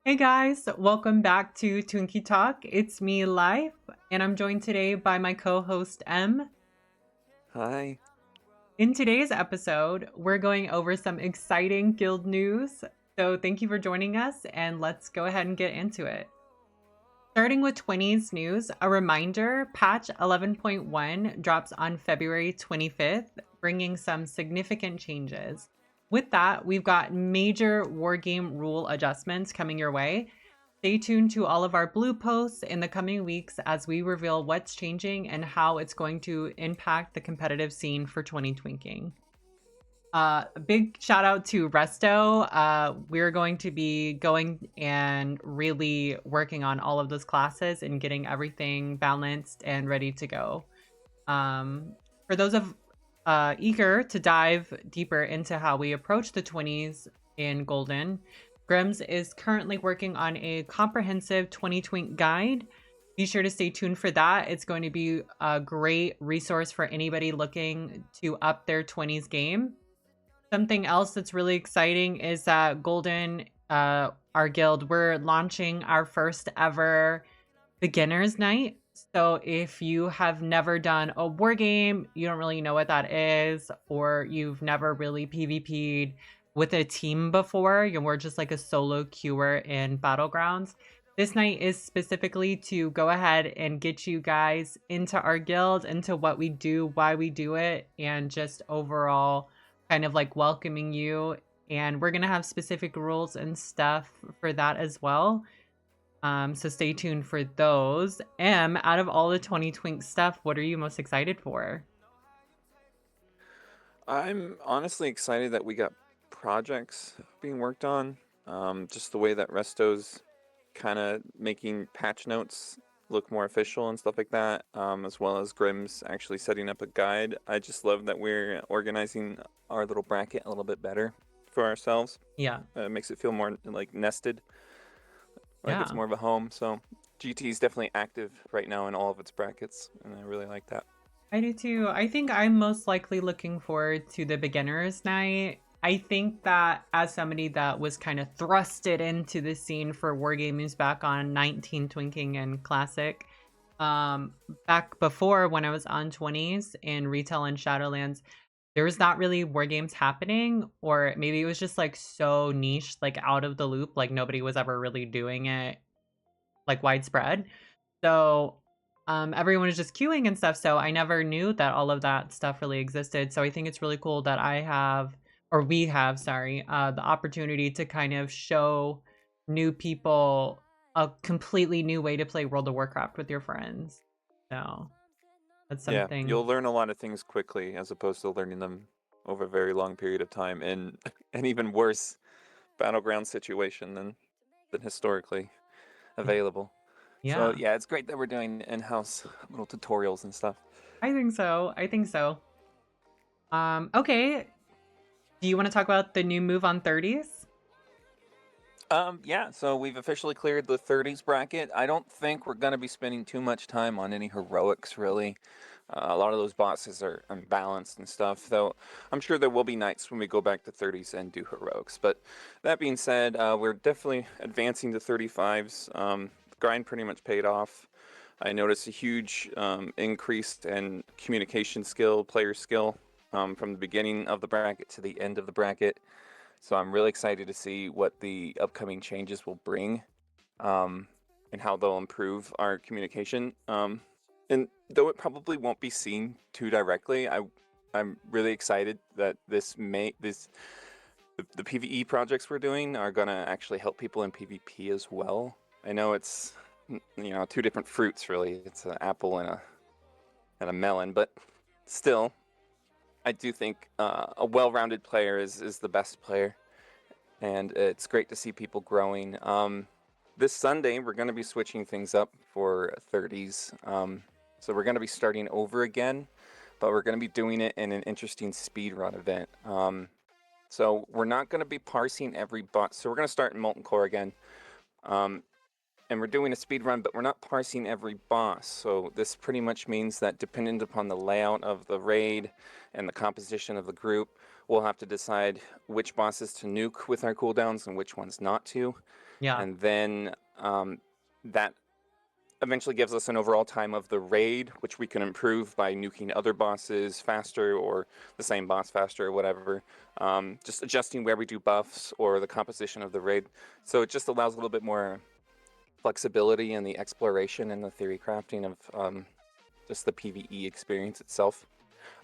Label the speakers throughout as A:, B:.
A: Hey guys, welcome back to Twinkie Talk. It's me, Life, and I'm joined today by my co host, M.
B: Hi.
A: In today's episode, we're going over some exciting guild news. So thank you for joining us, and let's go ahead and get into it. Starting with 20s news, a reminder patch 11.1 drops on February 25th, bringing some significant changes. With that, we've got major wargame rule adjustments coming your way. Stay tuned to all of our blue posts in the coming weeks as we reveal what's changing and how it's going to impact the competitive scene for 20 Twinking. A big shout out to Resto. We're going to be going and really working on all of those classes and getting everything balanced and ready to go. For those of eager to dive deeper into how we approach the 20s in Golden, Grims is currently working on a comprehensive 20 Twink guide. Be sure to stay tuned for that. It's going to be a great resource for anybody looking to up their 20s game. Something else that's really exciting is that Golden, our guild, we're launching our first ever beginner's night. So if you have never done a war game, you don't really know what that is, or you've never really PvP'd with a team before, you're more just like a solo queuer in Battlegrounds. This night is specifically to go ahead and get you guys into our guild, into what we do, why we do it, and just overall kind of like welcoming you. And we're going to have specific rules and stuff for that as well. So stay tuned for those. M, out of all the 20 Twink stuff, what are you most excited for?
B: I'm honestly excited that we got projects being worked on. Just the way that Resto's kind of making patch notes look more official and stuff like that, as well as Grimm's actually setting up a guide. I just love that we're organizing our little bracket a little bit better for ourselves.
A: Yeah.
B: It makes it feel more like nested, like it's
A: Yeah.
B: more of a home. So GT is definitely active right now in all of its brackets, and I really like that.
A: I do too. I think I'm most likely looking forward to the beginner's night. I think that as somebody that was kind of thrusted into the scene for wargaming back on 19 Twinking and Classic, um, back before when I was on 20s in retail and Shadowlands, there was not really war games happening, or maybe it was just like so niche, like out of the loop, like nobody was ever really doing it like widespread. So everyone is just queuing and stuff. So I never knew that all of that stuff really existed. So I think it's really cool that I have, or we have, sorry, the opportunity to kind of show new people a completely new way to play World of Warcraft with your friends. So that's
B: Yeah,
A: something.
B: you'll learn a lot of things quickly as opposed to learning them over a very long period of time in an even worse battleground situation than historically available. So
A: Yeah,
B: yeah, it's great that we're doing in-house little tutorials and stuff.
A: I think so. I think so. Okay. Do you want to talk about the new move on 30s?
B: Yeah, so we've officially cleared the 30s bracket. I don't think we're going to be spending too much time on any heroics, really. A lot of those bosses are unbalanced and stuff, though I'm sure there will be nights when we go back to 30s and do heroics. But that being said, we're definitely advancing to 35s. The grind pretty much paid off. I noticed a huge increase in communication skill, player skill, from the beginning of the bracket to the end of the bracket. So I'm really excited to see what the upcoming changes will bring, and how they'll improve our communication. And though it probably won't be seen too directly, I'm really excited that the PvE projects we're doing are gonna actually help people in PvP as well. I know it's two different fruits really. It's an apple and a melon, but still, I do think a well-rounded player is the best player, and it's great to see people growing. This Sunday, we're going to be switching things up for 30s. So we're going to be starting over again, but we're going to be doing it in an interesting speed run event. So we're not going to be parsing every bot. So we're going to start in Molten Core again. And we're doing a speed run, but we're not parsing every boss. So this pretty much means that depending upon the layout of the raid and the composition of the group, we'll have to decide which bosses to nuke with our cooldowns and which ones not to.
A: Yeah.
B: And then that eventually gives us an overall time of the raid, which we can improve by nuking other bosses faster or the same boss faster or whatever. Just adjusting where we do buffs or the composition of the raid. So it just allows a little bit more flexibility in the exploration and the theory crafting of just the PvE experience itself.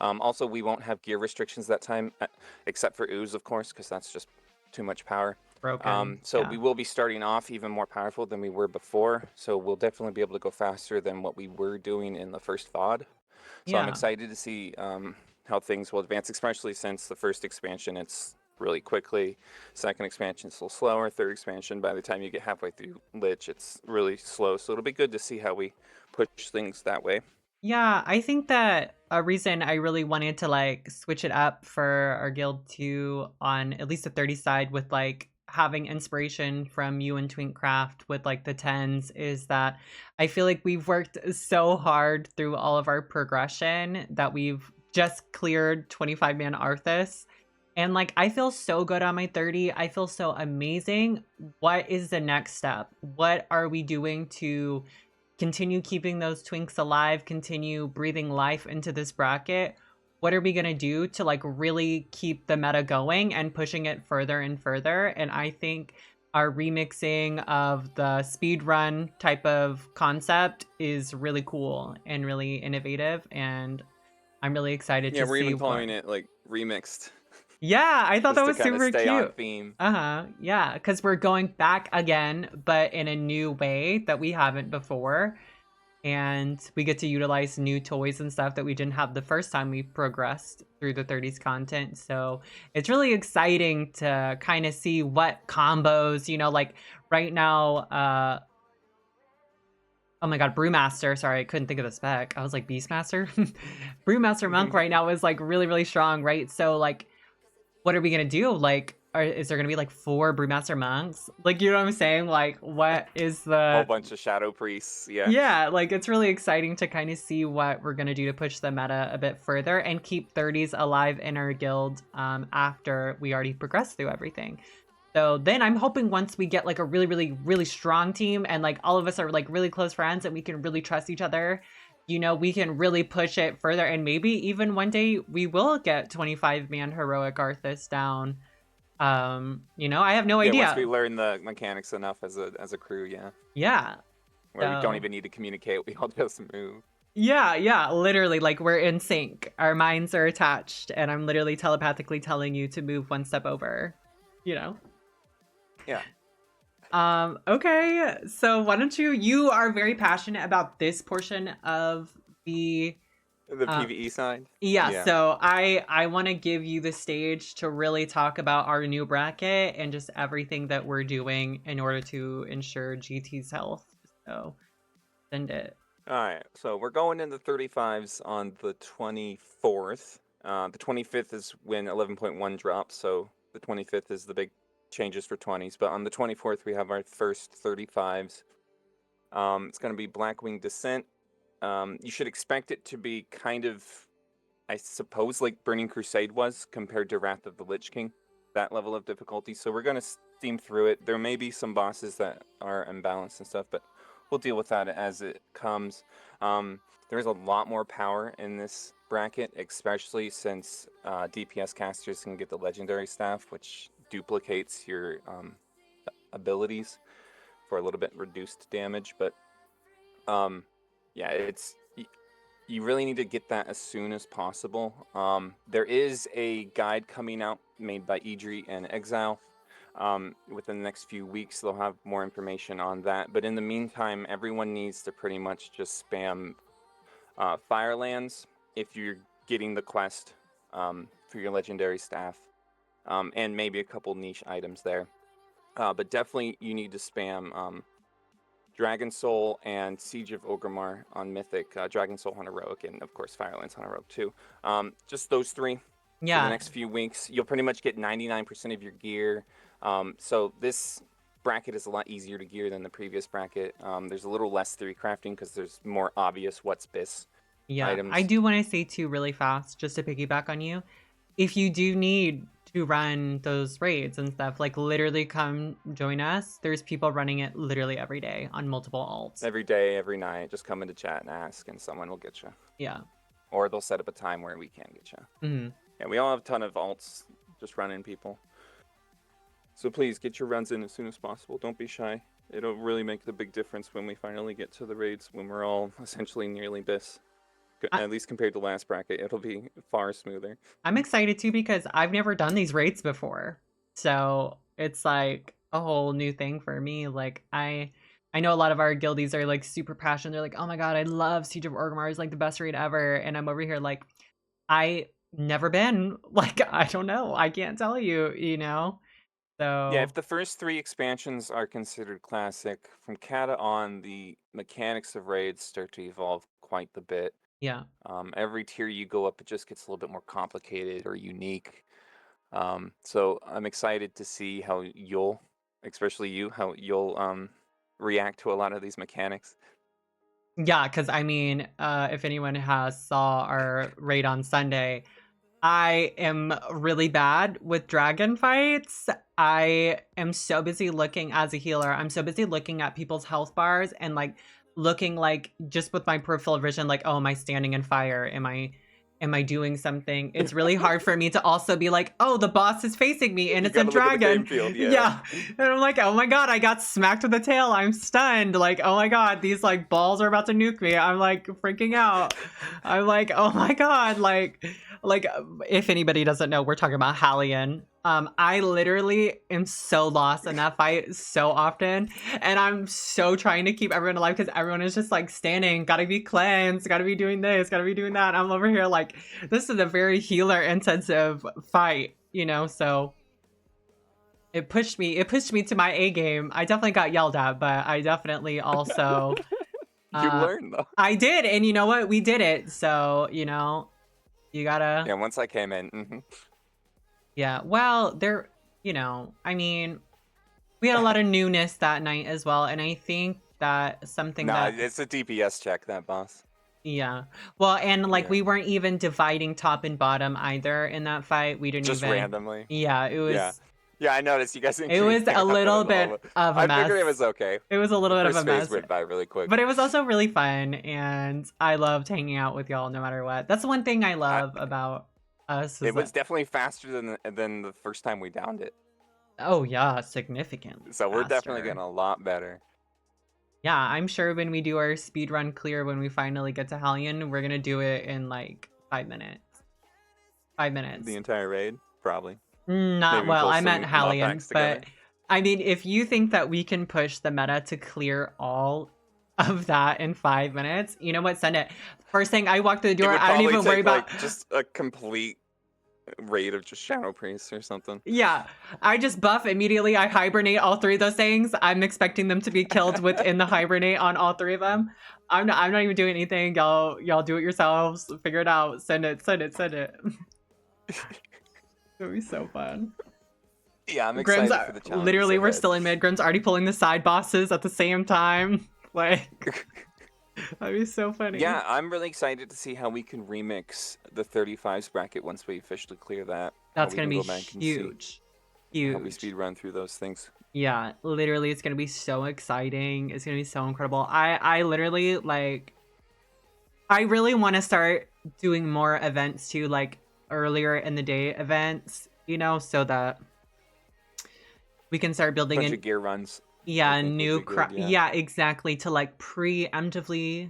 B: Also, we won't have gear restrictions that time, except for ooze, of course, because that's just too much power.
A: Broken.
B: So
A: Yeah.
B: we will be starting off even more powerful than we were before. So we'll definitely be able to go faster than what we were doing in the first VOD. So I'm
A: Yeah.
B: excited to see how things will advance, especially since the first expansion, it's really quickly. Second expansion, it's a little slower. Third expansion, by the time you get halfway through Lich, it's really slow. So it'll be good to see how we push things that way.
A: Yeah, I think that a reason I really wanted to like switch it up for our guild too on at least the 30 side with like having inspiration from you and Twinkcraft with like the 10s is that I feel like we've worked so hard through all of our progression that we've just cleared 25-man Arthas. And like I feel so good on my 30. I feel so amazing. What is the next step? What are we doing to continue keeping those twinks alive, continue breathing life into this bracket? What are we going to do to like really keep the meta going and pushing it further and further? And I think our remixing of the speed run type of concept is really cool and really innovative, and I'm really excited
B: Yeah,
A: to
B: we're
A: see
B: even
A: what.
B: calling it like remixed,
A: Yeah, I thought that
B: just to
A: was
B: kind of
A: super
B: stay on
A: cute.
B: theme.
A: Uh-huh. Yeah, cuz we're going back again but in a new way that we haven't before, and we get to utilize new toys and stuff that we didn't have the first time we progressed through the 30s content. So it's really exciting to kind of see what combos, like right now, oh my god, Brewmaster, sorry, I couldn't think of the spec. I was like Beastmaster. Brewmaster Monk right now is like really, really strong, right? So like what are we gonna do? Like, is there gonna be like 4 Brewmaster Monks? Like, you know what I'm saying? Like, what is
B: Whole
A: the
B: bunch of shadow priests. Yeah.
A: yeah, like it's really exciting to kind of see what we're gonna do to push the meta a bit further and keep 30s alive in our guild after we already progressed through everything. So then I'm hoping once we get like a really, really, really strong team and like all of us are like really close friends and we can really trust each other, we can really push it further, and maybe even one day we will get 25-man heroic Arthas down. I have no
B: Yeah, once we
A: idea.
B: learn the mechanics enough as a crew, yeah.
A: Yeah.
B: Where we don't
A: So
B: even need to communicate, we all just move.
A: yeah, literally, like we're in sync. Our minds are attached, and I'm literally telepathically telling you to move one step over. You know.
B: Yeah.
A: Okay. So why don't you are very passionate about this portion of the
B: The
A: uh
B: PvE side?
A: yeah,
B: Yeah.
A: so I want to give you the stage to really talk about our new bracket and just everything that we're doing in order to ensure GT's health. So send it.
B: Alright, so we're going in the 35s on the 24th. The 25th is when 11.1 drops, so the 25th is the big changes for 20s. But on the 24th, we have our first 35s. It's going to be Blackwing Descent. You should expect it to be kind of, I suppose, like Burning Crusade was compared to Wrath of the Lich King, that level of difficulty. So we're going to steam through it. There may be some bosses that are imbalanced and stuff, but we'll deal with that as it comes. There's a lot more power in this bracket, especially since DPS casters can get the legendary staff, which duplicates your abilities for a little bit reduced damage. But yeah, you really need to get that as soon as possible. There is a guide coming out made by Idri and Exile. Within the next few weeks, they'll have more information on that. But in the meantime, everyone needs to pretty much just spam Firelands if you're getting the quest for your legendary staff, and maybe a couple niche items there. But definitely you need to spam Dragon Soul and Siege of Orgrimmar on Mythic, Dragon Soul on Heroic, and of course Firelands on Heroic too. Just those 3 for the
A: Yeah.
B: next few weeks. You'll pretty much get 99% of your gear. So this bracket is a lot easier to gear than the previous bracket. There's a little less theory crafting because there's more obvious what's bis
A: Yeah. I
B: items.
A: do want to say too really fast, just to piggyback on you. If you do need to run those raids and stuff. Like, literally come join us. There's people running it literally every day on multiple alts.
B: Every day, every night, just come into chat and ask, and someone will get you.
A: Yeah.
B: Or they'll set up a time where we can get you.
A: Mm-hmm.
B: Yeah, we all have a ton of alts just running people. So please get your runs in as soon as possible. Don't be shy. It'll really make the big difference when we finally get to the raids, when we're all essentially nearly bis. At least compared to last bracket, it'll be far smoother.
A: I'm excited too because I've never done these raids before. So it's like a whole new thing for me. Like, I know a lot of our guildies are like super passionate. They're like, oh my god, I love Siege of Orgrimmar. It's like the best raid ever. And I'm over here like, I never been. Like, I don't know. I can't tell you, you know? So
B: yeah, if the first 3 expansions are considered classic, from Kata on, the mechanics of raids start to evolve quite the bit.
A: yeah.
B: Every tier you go up, it just gets a little bit more complicated or unique. So I'm excited to see how especially you, how you'll react to a lot of these mechanics.
A: Yeah, because I mean, if anyone has saw our raid on Sunday, I am really bad with dragon fights. I am so busy looking as a healer. I'm so busy looking at people's health bars and like looking like just with my peripheral vision, like, oh, am I standing in fire? Am I doing something? It's really hard for me to also be like, oh, the boss is facing me and it's a dragon. Yeah. And I'm like, oh my god, I got smacked with a tail. I'm stunned. Like, oh my god, these like balls are about to nuke me. I'm like freaking out. I'm like, oh my god, like if anybody doesn't know, we're talking about Hallion. I literally am so lost in that fight so often, and I'm so trying to keep everyone alive because everyone is just like standing, gotta be cleansed, gotta be doing this, gotta be doing that. I'm over here like, this is a very healer intensive fight, you know, so it pushed me to my A game. I definitely got yelled at, but I definitely also
B: you learned though.
A: I did, and you know what? We did it, so you know, you gotta.
B: Yeah, once I came in.
A: Yeah, well, you know, I mean, we had a lot of newness that night as well, and I think that something that...
B: it's a DPS check, that boss.
A: Yeah. Well, and like we weren't even dividing top and bottom either in that fight. We didn't
B: just
A: even...
B: randomly.
A: Yeah, it was...
B: Yeah, I noticed you guys didn't...
A: It was a little bit of a mess.
B: I figured it was okay.
A: It was a little bit of a mess.
B: First phase went by really quick.
A: But it was also really fun, and I loved hanging out with y'all no matter what. That's the one thing I love about us.
B: It was definitely faster than the first time we downed it.
A: Oh yeah, significantly.
B: So we're definitely getting a lot better.
A: Yeah, I'm sure when we do our speedrun clear, when we finally get to Hallion, we're gonna do it in like 5 minutes. 5 minutes.
B: The entire raid, probably.
A: Not well. I meant Hallion, but I mean, if you think that we can push the meta to clear all of that in 5 minutes, you know what? Send it. First thing I walk through the door, I don't even worry about
B: just a complete raid of just Shadow Priests or something.
A: Yeah, I just buff immediately. I hibernate all 3 of those things. I'm expecting them to be killed within the hibernate on all 3 of them. I'm not even doing anything. Y'all do it yourselves. Figure it out. Send it. It'll be so fun.
B: Yeah, I'm excited for the challenge.
A: Literally, we're still in mid. Grim's already pulling the side bosses at the same time. Like, that'd be so funny.
B: Yeah, I'm really excited to see how we can remix the 35s bracket once we officially clear that.
A: That's gonna be huge. Huge.
B: How we speed run through those things.
A: Yeah, literally, it's gonna be so exciting. It's gonna be so incredible. I literally like. I really want to start doing more events too, like earlier in the day events, you know, so that we can start building
B: bunch of gear runs.
A: Yeah, new crap. Yeah, exactly. To like preemptively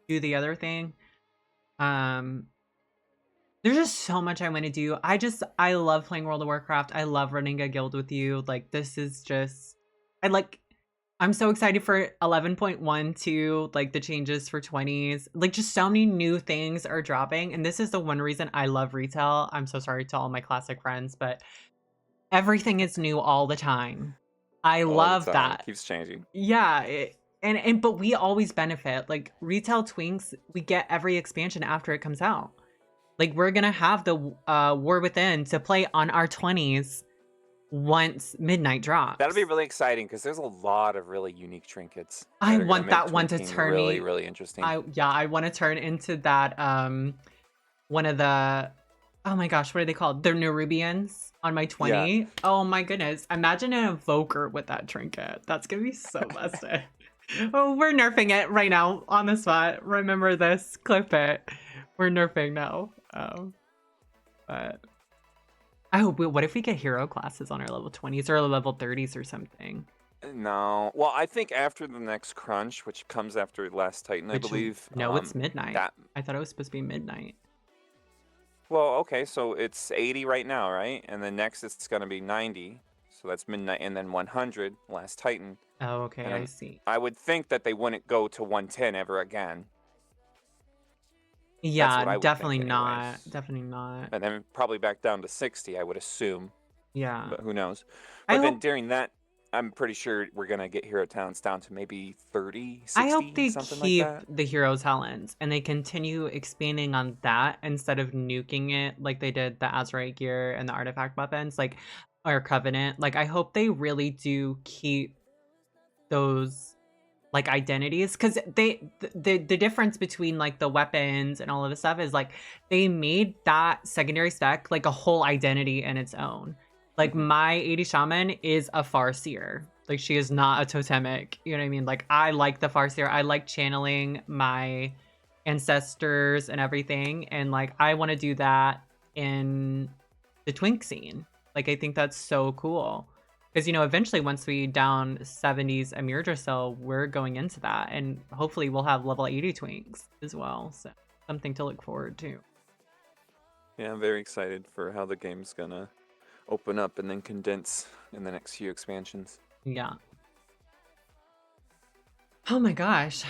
A: do the other thing. There's just so much I want to do. I love playing World of Warcraft. I love running a guild with you. Like, this is just, I'm so excited for 11.1 to like the changes for 20s. Like, just so many new things are dropping. And this is the one reason I love retail. I'm so sorry to all my classic friends, but everything is new all the time. I love that.
B: It keeps changing.
A: Yeah. But we always benefit. Like, retail Twinks, we get every expansion after it comes out. Like, we're gonna have the War Within to play on our 20s once midnight drops.
B: That'll be really exciting because there's a lot of really unique trinkets.
A: I want that one to turn
B: really interesting.
A: I want to turn into that one of the Oh my gosh, what are they called? They're Nerubians on my
B: Yeah.
A: 20. Oh my goodness. Imagine an evoker with that trinket. That's gonna be so busted. Oh, we're nerfing it right now on the spot. Remember this, clip it. We're nerfing now. But I hope what if we get hero classes on our level 20s or level 30s or something?
B: No. Well, I think after the next crunch, which comes after Last Titan, I
A: Which
B: believe.
A: no, it's midnight.
B: That.
A: I thought it was supposed to be midnight.
B: Well, okay, so it's 80 right now, right? And then next it's gonna be 90. So that's midnight, and then 100, Last Titan.
A: Oh, okay,
B: And
A: I
B: then
A: see.
B: I would think that they wouldn't go to 110 ever again. That's
A: Yeah,
B: what I would think
A: definitely not.
B: anyways.
A: Definitely not.
B: And then probably back down to 60, I would assume.
A: Yeah.
B: But who knows?
A: I
B: But then
A: hope
B: during that, I'm pretty sure we're gonna get hero towns down to maybe 30,
A: I hope
B: 60,
A: they
B: something like
A: keep
B: that.
A: the hero talents and they continue expanding on that instead of nuking it like they did the Azerite gear and the artifact weapons, like or Covenant. Like I hope they really do keep those like identities because the difference between like the weapons and all of this stuff is like they made that secondary spec like a whole identity in its own. Like my 80 shaman is a farseer. Like she is not a totemic. You know what I mean? Like I like the farseer. I like channeling my ancestors and everything. And like I want to do that in the twink scene. Like I think that's so cool. Because, you know, eventually once we down 70s Amir Drassil, we're going into that. And hopefully we'll have level 80 twinks as well. So something to look forward to.
B: Yeah, I'm very excited for how the game's gonna open up and then condense in the next few expansions.
A: Yeah. Oh my gosh.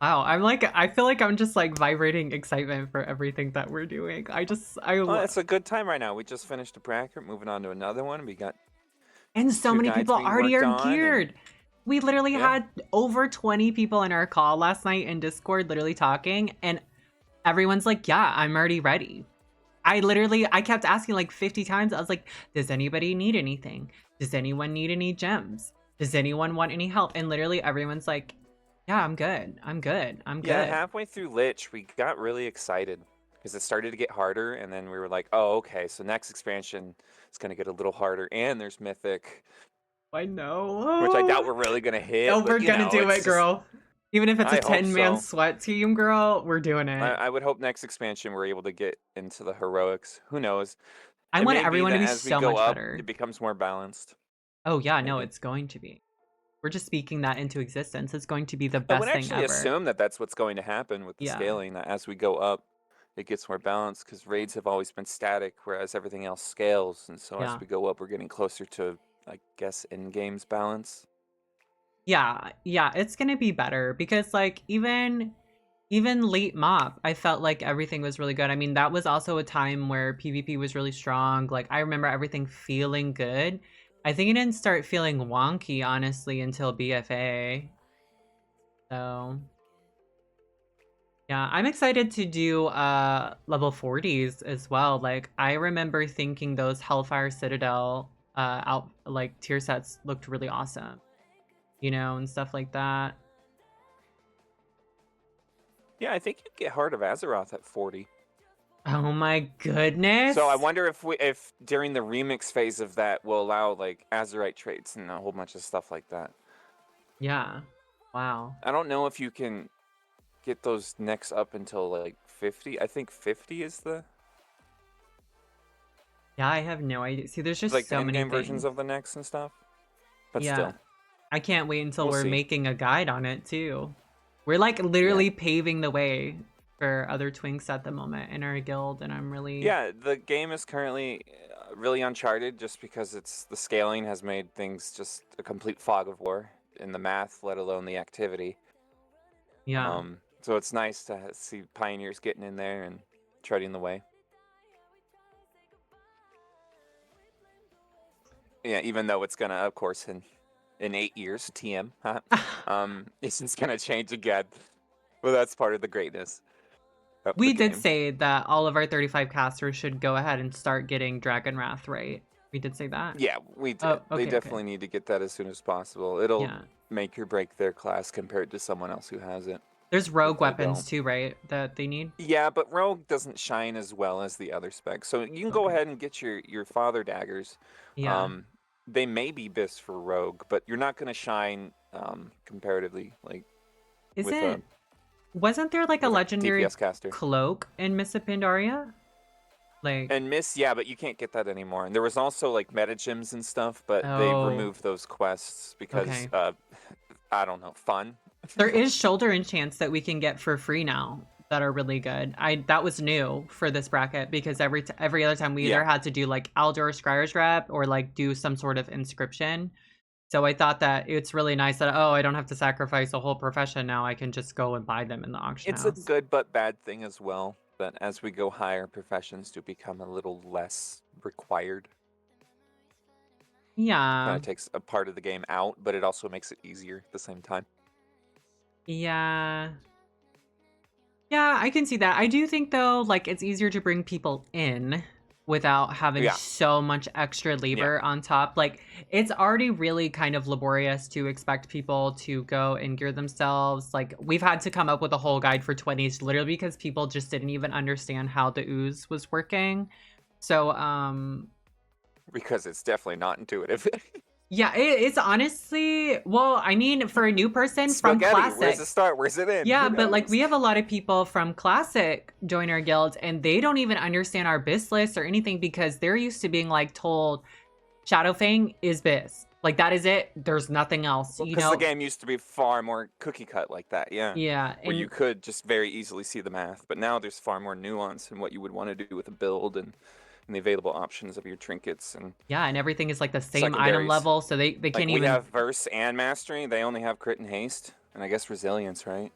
A: Wow. I feel like I'm just like vibrating excitement for everything that we're doing.
B: Well, it's a good time right now. We just finished a bracket, moving on to another one. We got
A: And so
B: 2
A: many
B: guides
A: people
B: being
A: already
B: worked
A: are
B: on, and
A: geared. We literally
B: yeah.
A: had over 20 people in our call last night in Discord literally talking, and everyone's like, yeah, I'm already ready. I kept asking like 50 times. I was like, does anybody need anything? Does anyone need any gems? Does anyone want any help? And literally everyone's like, yeah, I'm good. I'm good. I'm
B: Yeah,
A: good.
B: halfway through Lich, we got really excited because it started to get harder, and then we were like, oh, okay, so next expansion is going to get a little harder, and there's Mythic,
A: I know.
B: which I doubt we're really going to hit,
A: Oh, we're
B: but, you
A: gonna
B: know,
A: do it,
B: it's just,
A: girl. Even if it's a
B: I hope
A: 10-man
B: so.
A: sweat team, girl, we're doing it.
B: I would hope next expansion we're able to get into the heroics. Who knows?
A: I
B: It
A: want
B: may be
A: everyone to
B: that
A: be
B: as we
A: so
B: go
A: much
B: up,
A: better.
B: it becomes more balanced.
A: Oh yeah, no,
B: Maybe.
A: it's going to be. We're just speaking that into existence. It's going to be the
B: I would
A: best thing
B: actually
A: ever.
B: assume that that's what's going to happen with the
A: Yeah.
B: scaling, that as we go up, it gets more balanced because raids have always been static, whereas everything else scales. And so
A: Yeah.
B: as we go up, we're getting closer to, I guess, in-games balance.
A: Yeah, it's gonna be better because like even late mop, I felt like everything was really good. I mean, that was also a time where PvP was really strong. Like I remember everything feeling good. I think it didn't start feeling wonky, honestly, until BFA. So yeah, I'm excited to do level 40s as well. Like I remember thinking those Hellfire Citadel out like tier sets looked really awesome. You know, and stuff like that.
B: Yeah, I think you'd get Heart of Azeroth at 40.
A: Oh my goodness.
B: So I wonder if during the remix phase of that we'll allow like Azerite traits and a whole bunch of stuff like that.
A: Yeah. Wow.
B: I don't know if you can get those necks up until like 50. I think 50 is the
A: Yeah, I have no idea. See, there's just
B: like the
A: so many
B: in-game versions
A: things.
B: of the necks and stuff. But
A: Yeah.
B: still,
A: I can't wait until
B: we'll
A: we're
B: see.
A: making a guide on it too. We're like literally paving the way for other twinks at the moment in our guild, and I'm really
B: Yeah, the game is currently really uncharted just because the scaling has made things just a complete fog of war in the math, let alone the activity.
A: Yeah.
B: So it's nice to see pioneers getting in there and treading the way. Yeah, even though it's gonna, of course, in 8 years, TM, it's gonna change again. Well, that's part of the greatness of
A: We
B: the
A: did
B: game.
A: say that all of our 35 casters should go ahead and start getting Dragon Wrath, right? We did say that?
B: Yeah, we did.
A: Oh,
B: They
A: okay,
B: definitely need to get that as soon as possible. It'll
A: Yeah.
B: make or break their class compared to someone else who has it.
A: There's
B: if
A: rogue
B: they
A: weapons
B: don't.
A: too, right? That they need?
B: Yeah, but rogue doesn't shine as well as the other specs. So you can go
A: Okay.
B: ahead and get your father daggers.
A: Yeah.
B: Um, they may be bis for rogue, but you're not going to shine comparatively like with a
A: Isn't wasn't there like a legendary
B: DPS caster.
A: cloak in Miss Pandaria? Like,
B: And miss, yeah, but you can't get that anymore. And there was also like meta gems and stuff, but they
A: oh,
B: removed those quests because
A: okay.
B: I don't know, fun.
A: There is shoulder enchants that we can get for free now that are really good. That was new for this bracket because every other time we
B: Yeah,
A: either had to do like Aldor Scryer's Rep or like do some sort of inscription. So I thought that it's really nice that I don't have to sacrifice a whole profession now. I can just go and buy them in the auction
B: it's a
A: house.
B: good but bad thing as well. That as we go higher, professions do become a little less required. Kind
A: Yeah.
B: of takes a part of the game out, but it also makes it easier at the same time.
A: Yeah. Yeah, I can see that. I do think though, like it's easier to bring people in without having
B: Yeah,
A: so much extra
B: yeah.
A: labor on top. Like it's already really kind of laborious to expect people to go and gear themselves. Like we've had to come up with a whole guide for 20s literally because people just didn't even understand how the ooze was working. So
B: Because it's definitely not intuitive.
A: yeah, it's honestly, well, I mean, for a new person from
B: Spaghetti, where's it
A: Classic,
B: start? Where's it end?
A: yeah,
B: Who
A: but like
B: knows?
A: we have a lot of people from Classic join our guilds and they don't even understand our biz list or anything because they're used to being like told Shadowfang is biz. Like that is it. There's nothing else,
B: Well,
A: you
B: because the
A: know?
B: game used to be far more cookie cut like that, yeah.
A: Yeah.
B: Where you
A: And
B: could just very easily see the math, but now there's far more nuance in what you would want to do with a build and the available options of your trinkets and
A: yeah, and everything is like the same item
B: secondaries.
A: level. So they
B: Like
A: can't
B: we
A: even,
B: have verse and mastery, they only have crit and haste, and I guess resilience, right?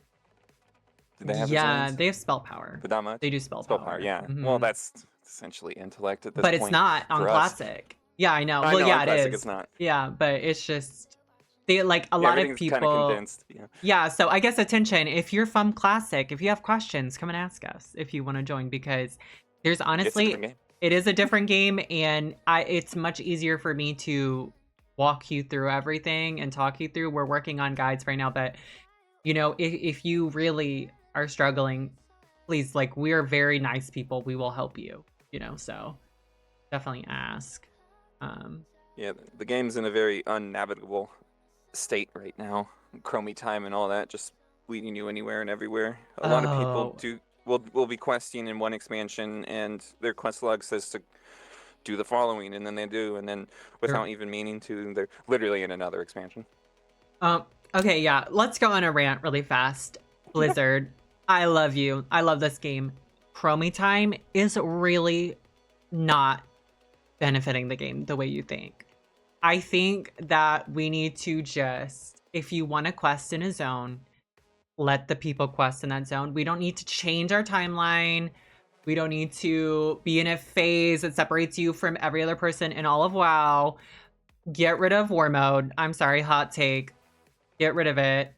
B: Did they have
A: yeah,
B: resilience?
A: they have spell power.
B: But not much.
A: They do spell
B: Spell power,
A: power.
B: yeah. Well,
A: Hmm.
B: that's essentially intellect at this
A: But it's
B: point
A: not on
B: for us.
A: Classic. Yeah, I know.
B: I
A: Well,
B: know on
A: yeah, it
B: classic it's
A: is.
B: not.
A: Yeah, but it's just they like a
B: Yeah,
A: lot of
B: everything's kind of
A: people.
B: condensed. Yeah,
A: Yeah, so I guess attention, if you're from Classic, if you have questions, come and ask us if you want to join because there's
B: it's a
A: honestly
B: different game.
A: it is a different game and it's much easier for me to walk you through everything and talk you through. We're working on guides right now, but you know, if you really are struggling, please like we are very nice people. We will help you, you know, so definitely ask. Um
B: Yeah, the game's in a very unnavigable state right now. Chromie time and all that just leading you anywhere and everywhere. A lot of people
A: oh,
B: will be questing in one expansion and their quest log says to do the following and then they do and then
A: you're
B: without even meaning to they're literally in another expansion.
A: Um, okay, yeah, let's go on a rant really fast. Blizzard, I love you. I love this game. Chromie time is really not benefiting the game the way you think. I think that we need to just, if you want to quest in a zone, let the people quest in that zone. We don't need to change our timeline. We don't need to be in a phase that separates you from every other person in all of WoW. Get rid of war mode. I'm sorry, hot take. Get rid of it.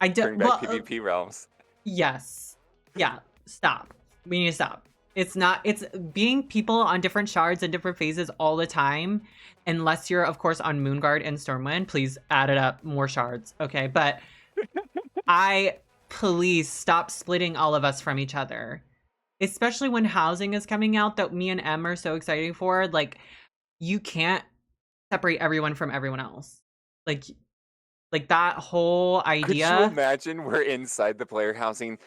A: I do.
B: Bring back
A: Well,
B: PvP realms.
A: yes. Yeah. Stop. We need to stop. It's not. It's being people on different shards and different phases all the time. Unless you're, of course, on Moonguard and Stormwind. Please add it up. More shards. Okay. But please stop splitting all of us from each other. Especially when housing is coming out that me and Em are so excited for. Like, you can't separate everyone from everyone else. Like, like that whole
B: Could you
A: idea.
B: imagine we're inside the player housing,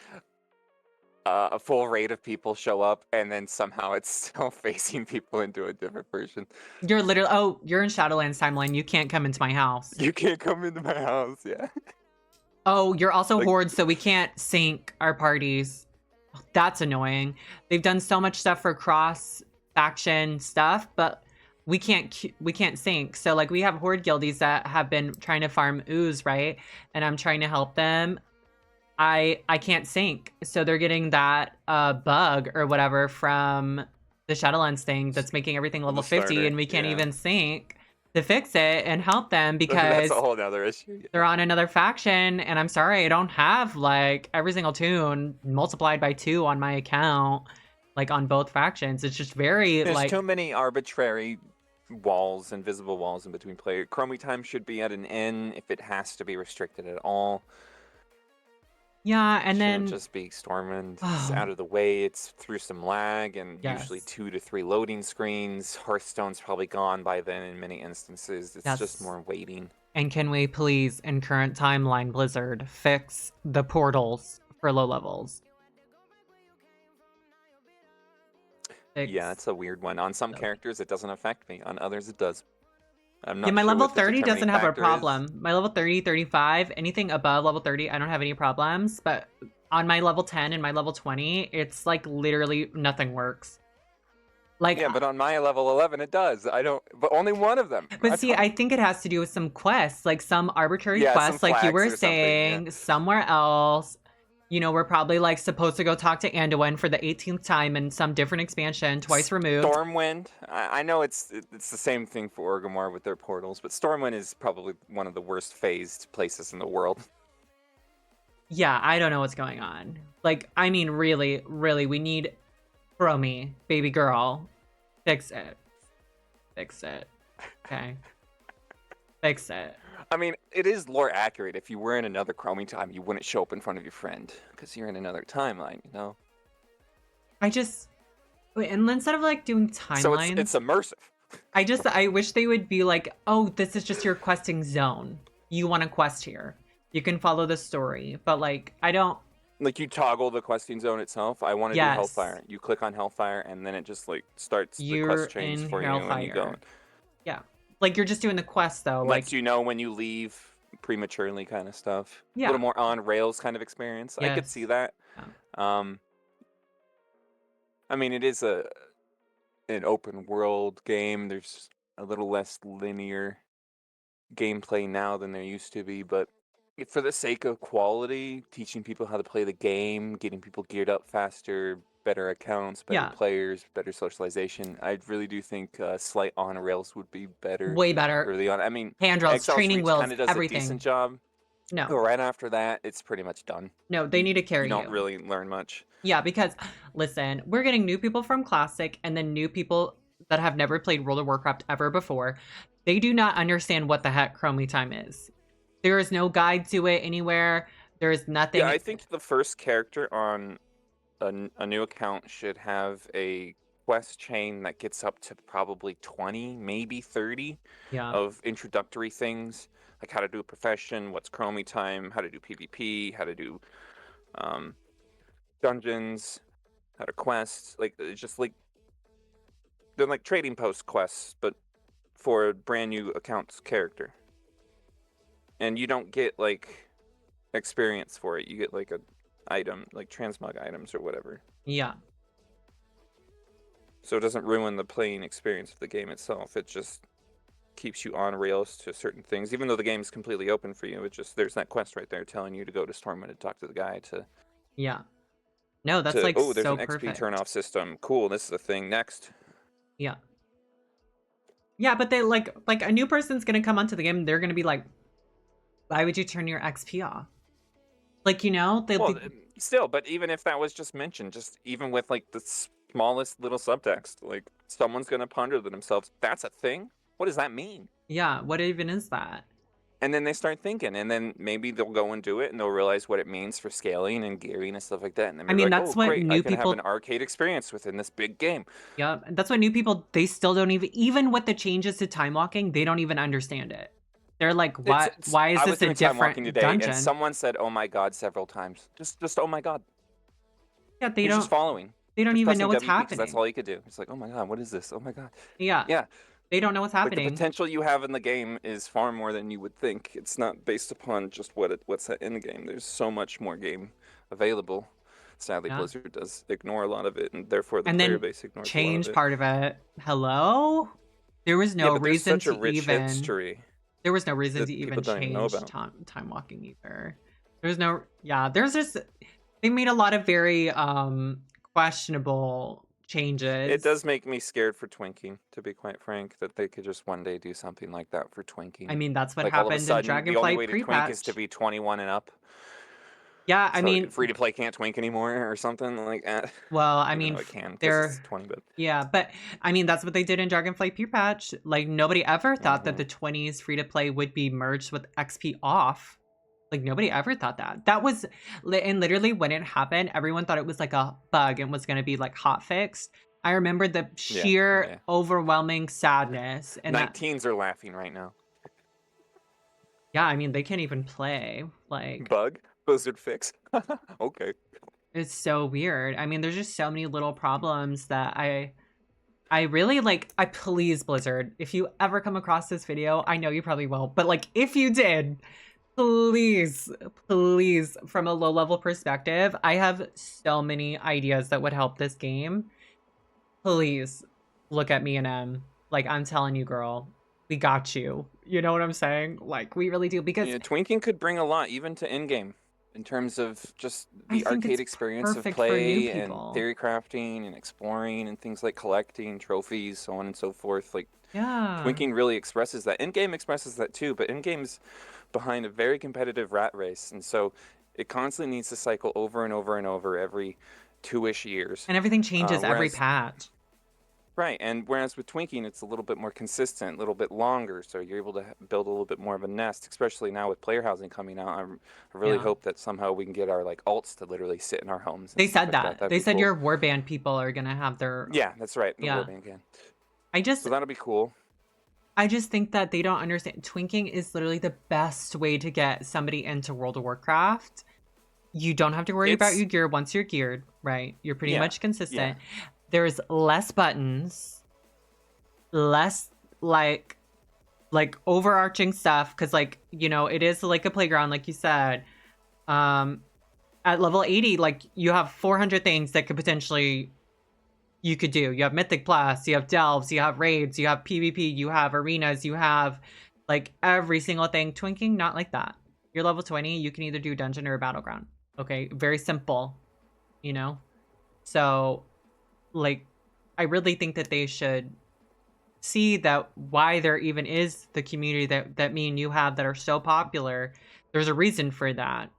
B: a full rate of people show up, and then somehow it's still facing people into a different version?
A: You're literally, oh, you're in Shadowlands timeline. You can't come into my house.
B: You can't come into my house, yeah.
A: Oh, you're also
B: Like,
A: Horde, so we can't sync our parties. That's annoying. They've done so much stuff for cross faction stuff, but we can't sync. So like we have Horde guildies that have been trying to farm ooze, right? And I'm trying to help them. I can't sync. So they're getting that bug or whatever from the Shadowlands thing that's making everything level
B: the
A: 50
B: starter,
A: and we can't
B: yeah.
A: even sync to fix it and help them
B: That's a
A: because
B: whole nother issue. Yeah.
A: they're on another faction and I'm sorry, I don't have like every single tune multiplied by 2 on my account like on both factions. It's just very
B: There's
A: like
B: too many arbitrary walls, invisible walls in between player. Chromie time should be at an N if it has to be restricted at all.
A: Yeah, and
B: Shouldn't
A: then
B: just be Stormwind. It's
A: oh
B: out of the way. It's through some lag and usually
A: yes,
B: 2 to 3 loading screens. Hearthstone's probably gone by then in many instances. It's just
A: yes.
B: more waiting.
A: And can we please, in current timeline, Blizzard, fix the portals for low levels?
B: Yeah,
A: Fix
B: it's a weird one. On some
A: the
B: characters, it doesn't affect me. On others, it does. I'm
A: Yeah,
B: not
A: my
B: sure
A: level
B: what the
A: 30
B: determining
A: doesn't have a
B: factor is.
A: problem. My level 30, 35, anything above level 30, I don't have any problems. But on my level 10 and my level 20, it's like literally nothing works. Like,
B: Yeah, but on my level 11, it does. I don't, but only one of them.
A: but see, I think it has to do with some quests, like some arbitrary
B: Yeah, some
A: quests, like you
B: flags
A: were
B: or something. Yeah.
A: saying, somewhere else. You know, we're probably like supposed to go talk to Anduin for the 18th time in some different expansion, twice removed.
B: Stormwind. I know it's the same thing for Orgrimmar with their portals, but Stormwind is probably one of the worst phased places in the world.
A: Yeah, I don't know what's going on. Like, I mean, really, really, we need Chromie, baby girl. Fix it. Fix it. Okay. Fix it.
B: I mean, it is lore accurate. If you were in another Chromie time, you wouldn't show up in front of your friend because you're in another timeline, you know?
A: I just wait, and instead of like doing
B: So
A: timelines,
B: it's immersive.
A: I wish they would be like, oh, this is just your questing zone. You want to quest here. You can follow the story. But like, I don't
B: Like you toggle the questing zone itself. I want to do
A: yes.
B: Hellfire. You click on Hellfire, and then it just like starts the
A: You're
B: quest chains
A: in
B: for you, and you go.
A: Hellfire. Yeah. Like you're just doing the quest though.
B: Lets
A: Like
B: you know when you leave prematurely, kind of stuff. A
A: yeah.
B: little more on rails kind of experience. I could see
A: Yes.
B: that.
A: Yeah.
B: I mean, it is an open world game. There's a little less linear gameplay now than there used to be, but for the sake of quality, teaching people how to play the game, getting people geared up faster, better accounts, better
A: Yeah.
B: players, better socialization, I really do think slight on rails would be better
A: Way better.
B: early on. I mean,
A: Handrails,
B: Exile's
A: training
B: Reach
A: wheels,
B: kind of does
A: everything.
B: a decent job.
A: No.
B: But right after that, it's pretty much done.
A: No, they need to carry
B: you. You don't really learn much.
A: Yeah, because listen, we're getting new people from Classic and then new people that have never played World of Warcraft ever before. They do not understand what the heck Chromie time is. There is no guide to it anywhere. There is nothing.
B: Yeah, I think the first character on a new account should have a quest chain that gets up to probably 20, maybe 30 of introductory things, like how to do a profession, what's Chromie time, how to do PvP, how to do dungeons, how to quest, like just like they're like trading post quests, but for a brand new account's character. And you don't get like experience for it. You get like a item, like transmog items or whatever.
A: Yeah.
B: So it doesn't ruin the playing experience of the game itself. It just keeps you on rails to certain things. Even though the game is completely open for you, it just there's that quest right there telling you to go to Stormwind and talk to the guy to.
A: Yeah. No, that's like
B: oh, there's
A: so
B: an
A: perfect.
B: XP turn-off system. Cool, this is a thing next.
A: Yeah. Yeah, but they like a new person's gonna come onto the game and they're gonna be like, why would you turn your XP off? Like, you know,
B: well, still, but even if that was just mentioned, just even with like the smallest little subtext, like someone's gonna ponder to themselves, that's a thing? What does that mean?
A: Yeah, what even is that?
B: And then they start thinking, and then maybe they'll go and do it, and they'll realize what it means for scaling and gearing and stuff like that. And then
A: I mean,
B: like,
A: that's
B: oh,
A: what
B: great,
A: new
B: I can
A: people
B: have an arcade experience within this big game.
A: Yeah, that's what new people, they still don't even with the changes to time walking, they don't even understand it. They're like, what? Why is this a different
B: today,
A: dungeon?
B: And someone said, "Oh my god," several times. Just oh my god.
A: Yeah, they
B: He's
A: don't.
B: just following.
A: They don't
B: just
A: even know what's
B: WP,
A: happening.
B: That's all you could do. It's like, oh my god, what is this? Oh my god.
A: Yeah.
B: Yeah.
A: They don't know what's happening.
B: Like the potential you have in the game is far more than you would think. It's not based upon just what's in the game. There's so much more game available. Sadly, Blizzard does ignore a lot of it, and therefore the player base ignores
A: change
B: a lot of it.
A: part of it. Hello? There was no reason
B: such a rich
A: even
B: history.
A: There was no reason to even change time walking either. There's no there's just they made a lot of very questionable changes.
B: It does make me scared for Twinkie, to be quite frank, that they could just one day do something like that for Twinkie.
A: I mean, that's what
B: like
A: happened in Dragonflight
B: the only way to
A: pre-patch.
B: twink is to be 21 and up.
A: Yeah, I mean,
B: free to play can't twink anymore or something like that.
A: Well, I mean,
B: it can,
A: they're
B: 20, but
A: yeah, but I mean that's what they did in Dragonflight pre-patch. Like nobody ever thought that the 20s free to play would be merged with XP off. Like nobody ever thought that. That was, and literally when it happened, everyone thought it was like a bug and was going to be like hot fixed. I remember the
B: Yeah,
A: sheer
B: yeah.
A: overwhelming sadness and that.
B: 19s are laughing right now.
A: Yeah, I mean they can't even play. Like
B: Bug? Blizzard fix? Okay.
A: it's so weird. I mean, there's just so many little problems that I really like. I please Blizzard, if you ever come across this video, I know you probably won't, but like if you did, please, please, from a low level perspective, I have so many ideas that would help this game. Please look at me and M. Like I'm telling you, girl, we got you. You know what I'm saying? Like we really do because
B: Yeah, Twinking could bring a lot even to in-game in terms of just
A: I
B: the
A: think
B: arcade
A: it's
B: experience of
A: perfect for new
B: play and
A: people.
B: theory crafting and exploring and things like collecting trophies, so on and so forth. Like
A: Yeah.
B: Twinking really expresses that. In-game expresses that too, but in-game's behind a very competitive rat race, and so it constantly needs to cycle over and over and over every 2-ish years.
A: And everything changes every
B: Whereas
A: patch.
B: Right, and whereas with Twinking, it's a little bit more consistent, a little bit longer, so you're able to build a little bit more of a nest, especially now with player housing coming out. I really
A: Yeah.
B: hope that somehow we can get our like alts to literally sit in our homes and
A: They
B: stuff
A: said
B: like that.
A: that.
B: That'd
A: They
B: be
A: said
B: cool.
A: your warband people are gonna have their
B: Yeah, that's right, the
A: yeah.
B: warband can.
A: I just
B: So that'll be cool.
A: I just think that they don't understand. Twinking is literally the best way to get somebody into World of Warcraft. You don't have to worry about
B: It's
A: your gear once you're geared, right? You're pretty
B: yeah,
A: much
B: yeah,
A: consistent. There's less buttons, less like overarching stuff because like, you know, it is like a playground like you said. Um at level 80, like you have 400 things that could potentially you could do. You have Mythic Plus, you have Delves, you have Raids, you have PvP, you have Arenas, you have like every single thing. Twinking, not like that. You're level 20, you can either do Dungeon or Battleground. Okay, very simple, you know? So, like, I really think that they should see that why there even is the community that me and you have that are so popular. There's a reason for that.